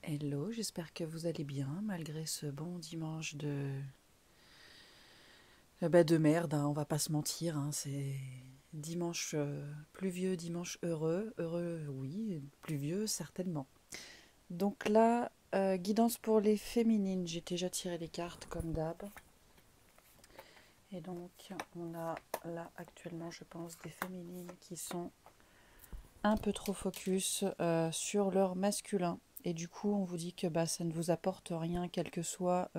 Hello, j'espère que vous allez bien malgré ce bon dimanche de merde, hein, on va pas se mentir, hein, c'est dimanche pluvieux, dimanche heureux, heureux oui, pluvieux certainement. Donc là, guidance pour les féminines, j'ai déjà tiré les cartes comme d'hab. Et donc on a là actuellement je pense des féminines qui sont un peu trop focus sur leur masculin. Et du coup, on vous dit que bah, ça ne vous apporte rien, quelles que soient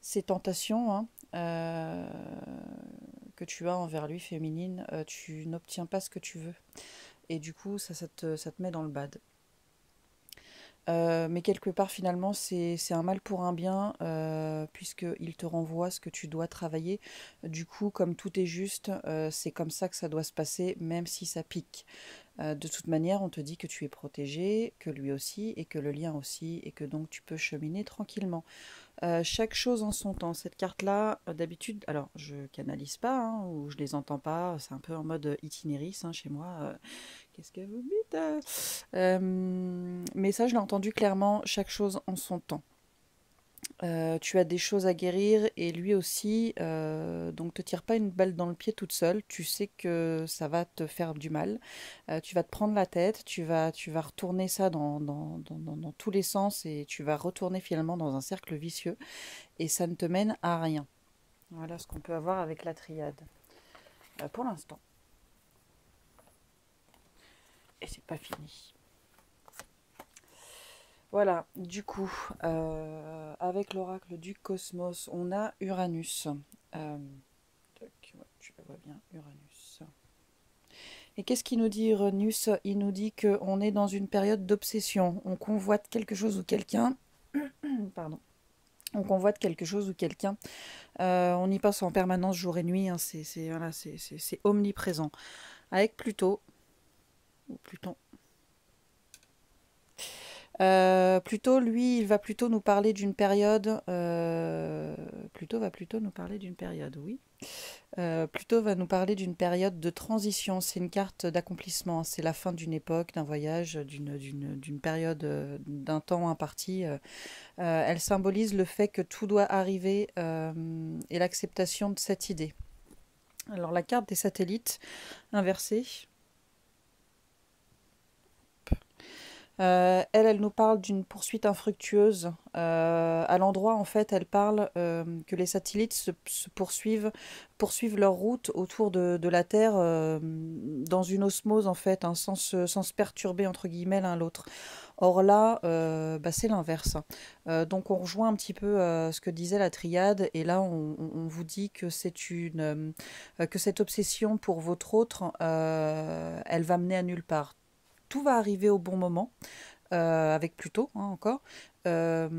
ces tentations hein, que tu as envers lui, féminine. Tu n'obtiens pas ce que tu veux. Et du coup, ça te met dans le bad. Mais quelque part, finalement, c'est un mal pour un bien, puisqu'il te renvoie ce que tu dois travailler. Du coup, comme tout est juste, c'est comme ça que ça doit se passer, même si ça pique. De toute manière, on te dit que tu es protégé, que lui aussi, et que le lien aussi, et que donc tu peux cheminer tranquillement. Chaque chose en son temps. Cette carte-là, d'habitude, alors je canalise pas, hein, ou je les entends pas, c'est un peu en mode itinéris hein, chez moi. Qu'est-ce que vous dites mais ça, je l'ai entendu clairement, chaque chose en son temps. Tu as des choses à guérir et lui aussi, donc te tire pas une balle dans le pied toute seule, tu sais que ça va te faire du mal, tu vas te prendre la tête, tu vas retourner ça dans tous les sens et tu vas retourner finalement dans un cercle vicieux et ça ne te mène à rien. Voilà ce qu'on peut avoir avec la triade, pour l'instant. Et c'est pas fini. Voilà, du coup, avec l'oracle du cosmos, on a Uranus. Euh, ouais, tu le vois bien, Uranus. Et qu'est-ce qu'il nous dit Uranus? Il nous dit qu'on est dans une période d'obsession. On convoite quelque chose ou quelqu'un. Pardon. On convoite quelque chose ou quelqu'un. On y passe en permanence jour et nuit. Hein, voilà, c'est omniprésent. Avec Pluton, ou Pluton, Pluto, lui, il va plutôt nous parler d'une période. Pluto va plutôt nous parler d'une période, oui. Pluto va nous parler d'une période de transition. C'est une carte d'accomplissement. C'est la fin d'une époque, d'un voyage, d'une période, d'un temps imparti. Elle symbolise le fait que tout doit arriver et l'acceptation de cette idée. Alors, la carte des satellites inversée. Elle nous parle d'une poursuite infructueuse. À l'endroit, en fait, elle parle que les satellites se poursuivent leur route autour de la Terre dans une osmose, en fait, hein, sans se perturber, entre guillemets, l'un l'autre. Or là, bah, c'est l'inverse. Donc on rejoint un petit peu ce que disait la triade, et là on vous dit que que cette obsession pour votre autre, elle va mener à nulle part. Tout va arriver au bon moment, avec Pluto hein, encore. Euh,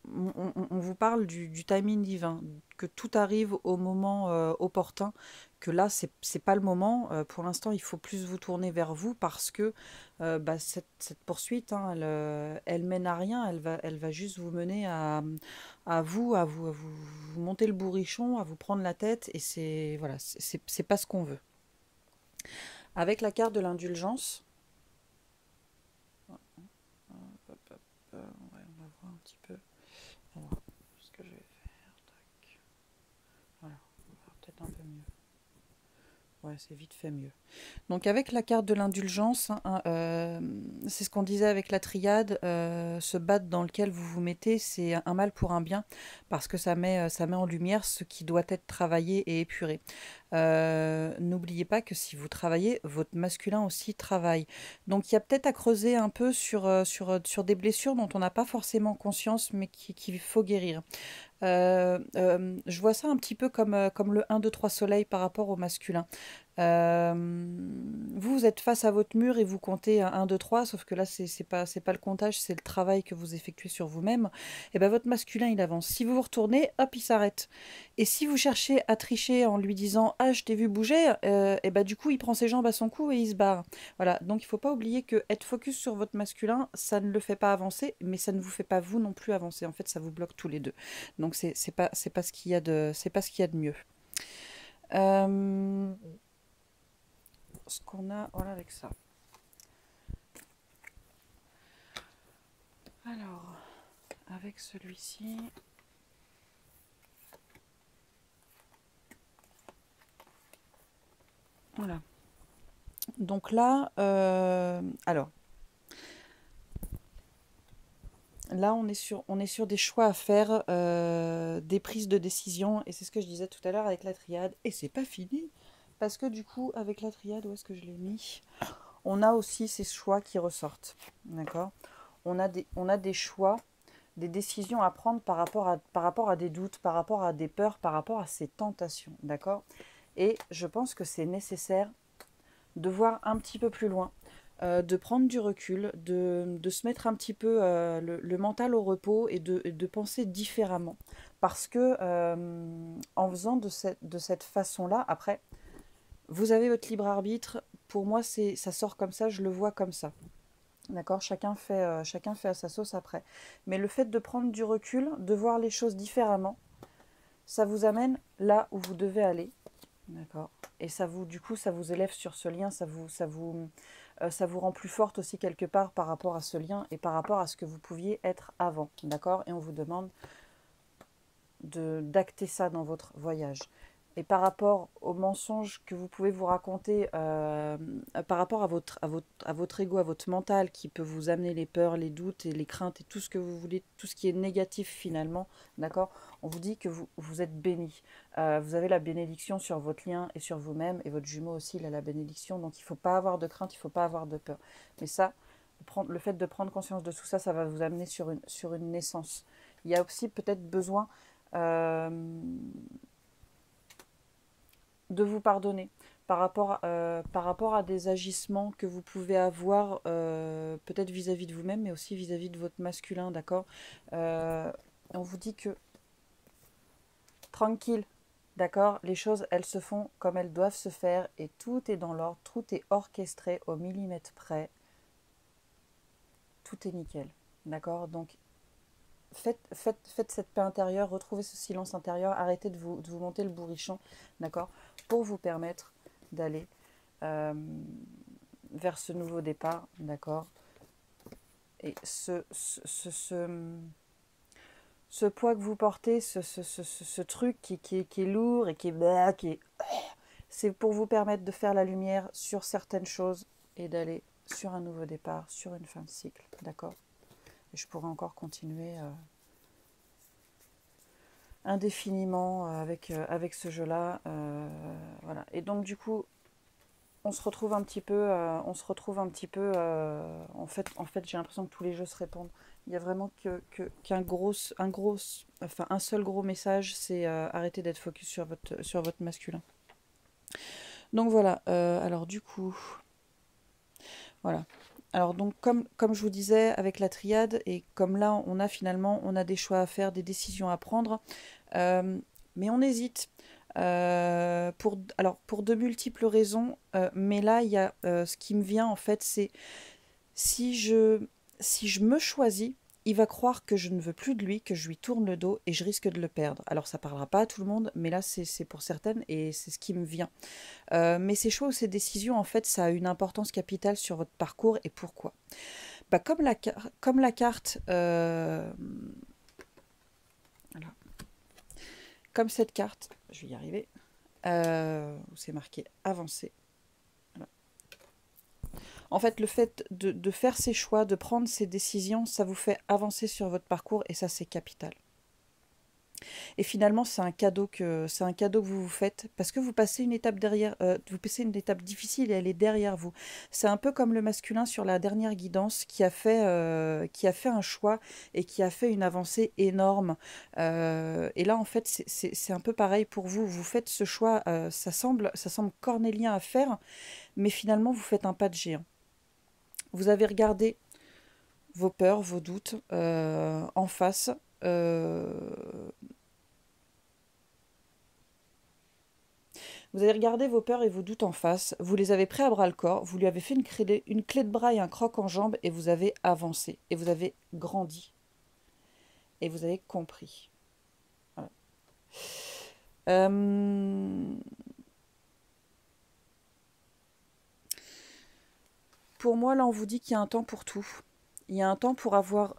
on vous parle du timing divin, que tout arrive au moment opportun, que là, c'est pas le moment. Pour l'instant, il faut plus vous tourner vers vous parce que bah, cette poursuite, hein, elle mène à rien, elle va juste vous mener à vous monter le bourrichon, à vous prendre la tête, et c'est voilà, c'est pas ce qu'on veut. Avec la carte de l'indulgence, ouais, on va voir un petit peu. Alors, ce que je vais faire, tac. Voilà, on va voir peut-être un peu mieux. Ouais, c'est vite fait mieux. Donc avec la carte de l'indulgence, hein, c'est ce qu'on disait avec la triade, ce bad dans lequel vous vous mettez, c'est un mal pour un bien, parce que ça met en lumière ce qui doit être travaillé et épuré. N'oubliez pas que si vous travaillez, votre masculin aussi travaille. Donc il y a peut-être à creuser un peu sur des blessures dont on n'a pas forcément conscience, mais qu'il faut guérir. Je vois ça un petit peu comme le 1, 2, 3 soleil par rapport au masculin. Euh, vous êtes face à votre mur et vous comptez un 2 3 sauf que là, c'est pas le comptage, c'est le travail que vous effectuez sur vous-même. Et ben votre masculin, il avance. Si vous vous retournez, hop, il s'arrête. Et si vous cherchez à tricher en lui disant ah, je t'ai vu bouger, et ben du coup, il prend ses jambes à son cou et il se barre. Voilà, donc il faut pas oublier que être focus sur votre masculin, ça ne le fait pas avancer, mais ça ne vous fait pas vous non plus avancer. En fait, ça vous bloque tous les deux. Donc c'est pas ce qu'il y a de c'est pas ce qu'il y a de mieux. Euh, Ce qu'on a voilà avec ça. avec celui-ci. Voilà. Donc là, alors, là on est sur des choix à faire, des prises de décision, et c'est ce que je disais tout à l'heure avec la triade, et c'est pas fini, parce que du coup, avec la triade, où est-ce que je l'ai mis? On a aussi ces choix qui ressortent, d'accord? On a des choix, des décisions à prendre par rapport à des doutes, par rapport à des peurs, par rapport à ces tentations, d'accord? Et je pense que c'est nécessaire de voir un petit peu plus loin, de prendre du recul, de se mettre un petit peu le mental au repos et de penser différemment. Parce que en faisant de cette façon-là, après, vous avez votre libre arbitre. Pour moi, ça sort comme ça, je le vois comme ça. D'accord, chacun fait à sa sauce après. Mais le fait de prendre du recul, de voir les choses différemment, ça vous amène là où vous devez aller. D'accord. Et ça vous, du coup, ça vous élève sur ce lien, ça vous rend plus forte aussi quelque part par rapport à ce lien et par rapport à ce que vous pouviez être avant. D'accord. Et on vous demande d'acter ça dans votre voyage. Et par rapport aux mensonges que vous pouvez vous raconter, par rapport à votre ego, à votre mental, qui peut vous amener les peurs, les doutes et les craintes et tout ce que vous voulez, tout ce qui est négatif finalement, d'accord, on vous dit que vous êtes béni. Vous avez la bénédiction sur votre lien et sur vous-même, et votre jumeau aussi, il a la bénédiction, donc il ne faut pas avoir de crainte, il ne faut pas avoir de peur. Mais ça, le fait de prendre conscience de tout ça, ça va vous amener sur une naissance. Il y a aussi peut-être besoin euh, de vous pardonner par rapport à des agissements que vous pouvez avoir, peut-être vis-à-vis de vous-même, mais aussi vis-à-vis de votre masculin, d'accord. On vous dit que tranquille, d'accord, les choses, elles se font comme elles doivent se faire, et tout est dans l'ordre, tout est orchestré au millimètre près, tout est nickel, d'accord. Donc faites cette paix intérieure, retrouvez ce silence intérieur, arrêtez de vous monter le bourrichon, d'accord, pour vous permettre d'aller euh, vers ce nouveau départ, d'accord. Et ce poids que vous portez, ce truc qui est lourd et c'est pour vous permettre de faire la lumière sur certaines choses et d'aller sur un nouveau départ, sur une fin de cycle, d'accord. Et je pourrais encore continuer indéfiniment avec ce jeu-là. Voilà. Et donc du coup, on se retrouve un petit peu, en fait j'ai l'impression que tous les jeux se répondent. Il y a vraiment enfin un seul gros message, c'est arrêter d'être focus sur votre masculin. Donc voilà, alors du coup, voilà. Alors donc comme je vous disais avec la triade, et comme là on a des choix à faire, des décisions à prendre, mais on hésite. Pour de multiples raisons, mais là, il y a ce qui me vient en fait, c'est si je, si je me choisis, il va croire que je ne veux plus de lui, que je lui tourne le dos et je risque de le perdre. Alors ça parlera pas à tout le monde, mais là c'est pour certaines et c'est ce qui me vient. Mais ces choix ou ces décisions, en fait, ça a une importance capitale sur votre parcours, et pourquoi? Bah, comme la carte, voilà. Comme cette carte, je vais y arriver, où c'est marqué avancer. Voilà. En fait, le fait de faire ces choix, de prendre ces décisions, ça vous fait avancer sur votre parcours, et ça, c'est capital. Et finalement, c'est un cadeau que vous vous faites, parce que vous passez une étape derrière, vous passez une étape difficile et elle est derrière vous. C'est un peu comme le masculin sur la dernière guidance qui a fait un choix et qui a fait une avancée énorme. Et là, en fait, c'est un peu pareil pour vous. Vous faites ce choix, ça semble cornélien à faire, mais finalement, vous faites un pas de géant. Vous avez regardé vos peurs, vos doutes en face. Euh, Vous avez regardé vos peurs et vos doutes en face, vous les avez pris à bras le corps, vous lui avez fait une clé de bras et un croc en jambe, et vous avez avancé, et vous avez grandi, et vous avez compris. Voilà. Euh, pour moi, là, on vous dit qu'il y a un temps pour tout. Il y a un temps pour avoir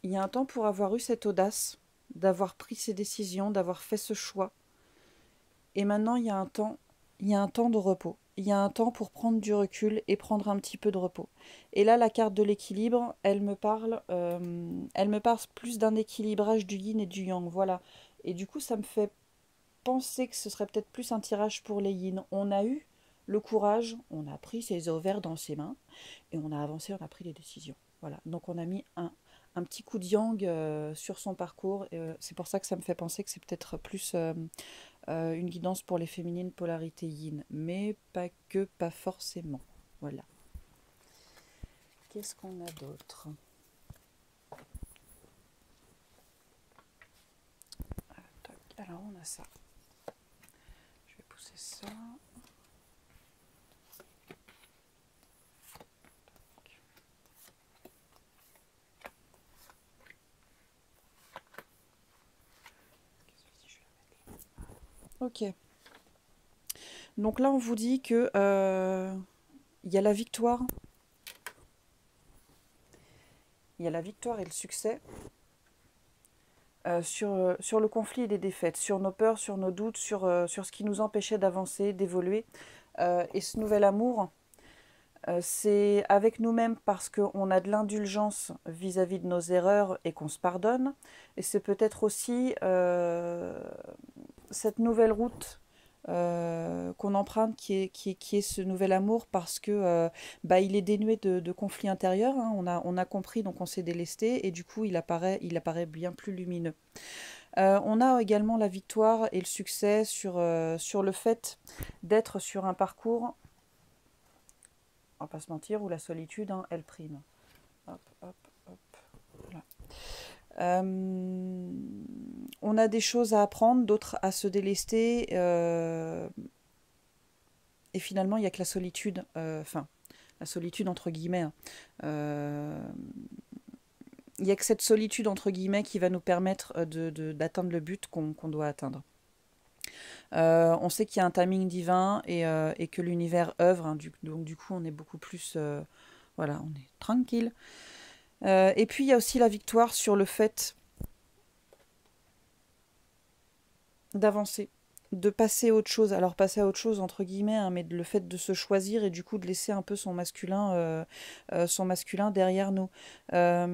il y a un temps pour avoir eu cette audace, d'avoir pris ces décisions, d'avoir fait ce choix. Et maintenant, il y a un temps de repos. Il y a un temps pour prendre du recul et prendre un petit peu de repos. Et là, la carte de l'équilibre, elle me parle plus d'un équilibrage du yin et du yang. Voilà. Et du coup, ça me fait penser que ce serait peut-être plus un tirage pour les yin. On a eu le courage, on a pris ses ovaires dans ses mains et on a avancé, on a pris des décisions. Voilà. Donc on a mis un petit coup de yang sur son parcours. C'est pour ça que ça me fait penser que c'est peut-être plus une guidance pour les féminines polarité yin, mais pas que, pas forcément. Voilà. Qu'est-ce qu'on a d'autre? Alors on a ça. Je vais pousser ça. Ok. Donc là on vous dit que il y a la victoire. Il y a la victoire et le succès sur le conflit et les défaites, sur nos peurs, sur nos doutes, sur ce qui nous empêchait d'avancer, d'évoluer. Et ce nouvel amour, c'est avec nous-mêmes parce qu'on a de l'indulgence vis-à-vis de nos erreurs et qu'on se pardonne. Et c'est peut-être aussi cette nouvelle route qu'on emprunte qui est ce nouvel amour parce que il est dénué de conflits intérieurs. Hein. On a compris, donc on s'est délesté et du coup il apparaît bien plus lumineux. On a également la victoire et le succès sur le fait d'être sur un parcours, on va pas se mentir, où la solitude, hein, elle prime. Hop, hop, hop. Voilà. On a des choses à apprendre, d'autres à se délester. Et finalement, il n'y a que la solitude, la solitude entre guillemets. Hein. Il n'y a que cette solitude entre guillemets qui va nous permettre d'atteindre le but qu'on doit atteindre. On sait qu'il y a un timing divin et que l'univers œuvre. Hein, donc du coup, on est beaucoup plus... voilà, on est tranquille. Et puis, il y a aussi la victoire sur le fait d'avancer, de passer à autre chose. Alors, passer à autre chose, entre guillemets, hein, mais le fait de se choisir et du coup de laisser un peu son masculin derrière nous. Là,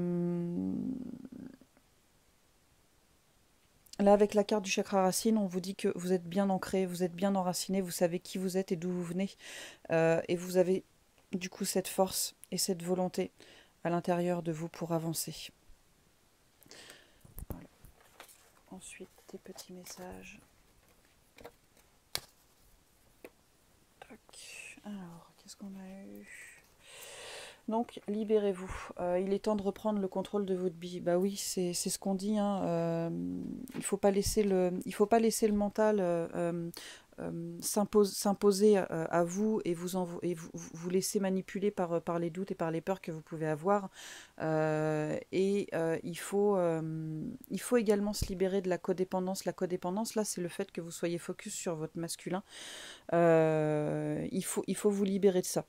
avec la carte du chakra racine, on vous dit que vous êtes bien ancré, vous êtes bien enraciné, vous savez qui vous êtes et d'où vous venez. Et vous avez du coup cette force et cette volonté à l'intérieur de vous pour avancer. Voilà. Ensuite, des petits messages. Tac. Alors, qu'est-ce qu'on a eu? Donc, libérez-vous. Il est temps de reprendre le contrôle de votre vie. Bah oui, c'est ce qu'on dit. Hein. Il faut pas laisser le mental s'imposer à vous et vous laisser manipuler par les doutes et par les peurs que vous pouvez avoir. Il faut également se libérer de la codépendance. La codépendance, là, c'est le fait que vous soyez focus sur votre masculin. Il faut vous libérer de ça.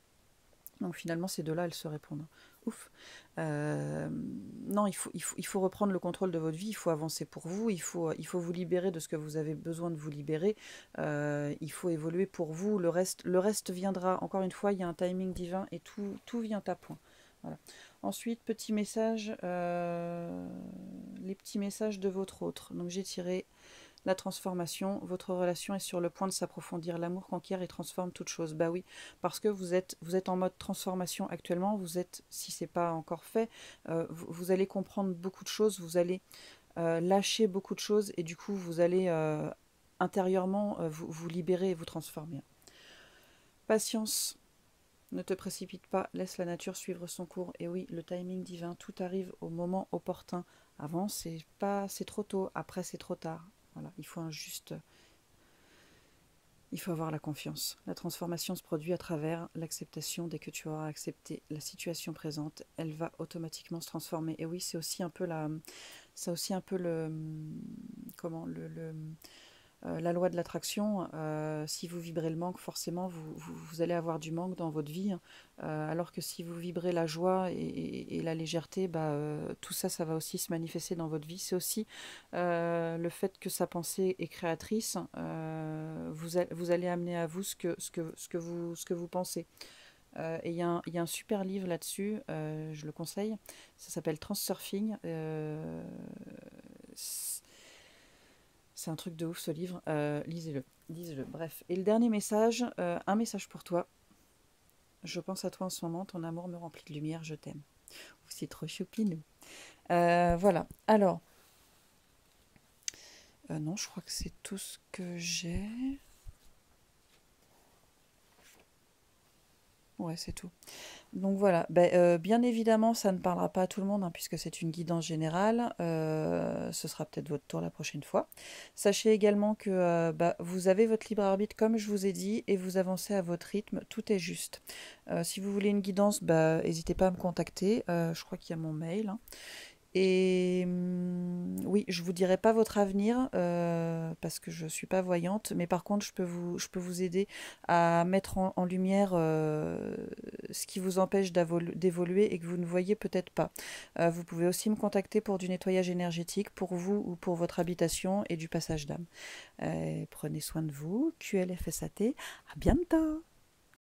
Donc finalement, ces deux-là, elles se répondent. Ouf. Non, il faut reprendre le contrôle de votre vie, il faut avancer pour vous, il faut vous libérer de ce que vous avez besoin de vous libérer, il faut évoluer pour vous, le reste viendra. Encore une fois, il y a un timing divin et tout vient à point. Voilà. Ensuite, petit message, les petits messages de votre autre. Donc j'ai tiré la transformation, votre relation est sur le point de s'approfondir. L'amour conquiert et transforme toute chose. Bah oui, parce que vous êtes en mode transformation actuellement. Vous êtes, si c'est pas encore fait, vous allez comprendre beaucoup de choses. Vous allez lâcher beaucoup de choses et du coup, vous allez intérieurement vous libérer et vous transformer. Patience. Ne te précipite pas, laisse la nature suivre son cours. Et oui, le timing divin, tout arrive au moment opportun. Avant, c'est trop tôt. Après, c'est trop tard. Voilà, il faut avoir la confiance. La transformation se produit à travers l'acceptation. Dès que tu auras accepté la situation présente, elle va automatiquement se transformer. Et oui, c'est aussi un peu le la loi de l'attraction, si vous vibrez le manque, forcément, vous allez avoir du manque dans votre vie. Alors que si vous vibrez la joie et la légèreté, bah, tout ça, ça va aussi se manifester dans votre vie. C'est aussi le fait que sa pensée est créatrice. Vous allez amener à vous ce que vous pensez. Et il y a un super livre là-dessus, je le conseille. Ça s'appelle Transurfing. C'est un truc de ouf ce livre. Lisez-le. Lisez-le. Bref. Et le dernier message, un message pour toi. Je pense à toi en ce moment. Ton amour me remplit de lumière. Je t'aime. C'est trop choupinou. Voilà. Alors. Non, je crois que c'est tout ce que j'ai. Ouais, c'est tout. Donc voilà, ben, bien évidemment, ça ne parlera pas à tout le monde, hein, puisque c'est une guidance générale. Ce sera peut-être votre tour la prochaine fois. Sachez également que bah, vous avez votre libre arbitre, comme je vous ai dit, et vous avancez à votre rythme. Tout est juste. Si vous voulez une guidance, bah, n'hésitez pas à me contacter. Je crois qu'il y a mon mail, hein. Et oui, je vous dirai pas votre avenir parce que je suis pas voyante, mais par contre, je peux vous aider à mettre en lumière ce qui vous empêche d'évoluer et que vous ne voyez peut-être pas. Vous pouvez aussi me contacter pour du nettoyage énergétique pour vous ou pour votre habitation et du passage d'âme. Prenez soin de vous. QLFSAT. À bientôt.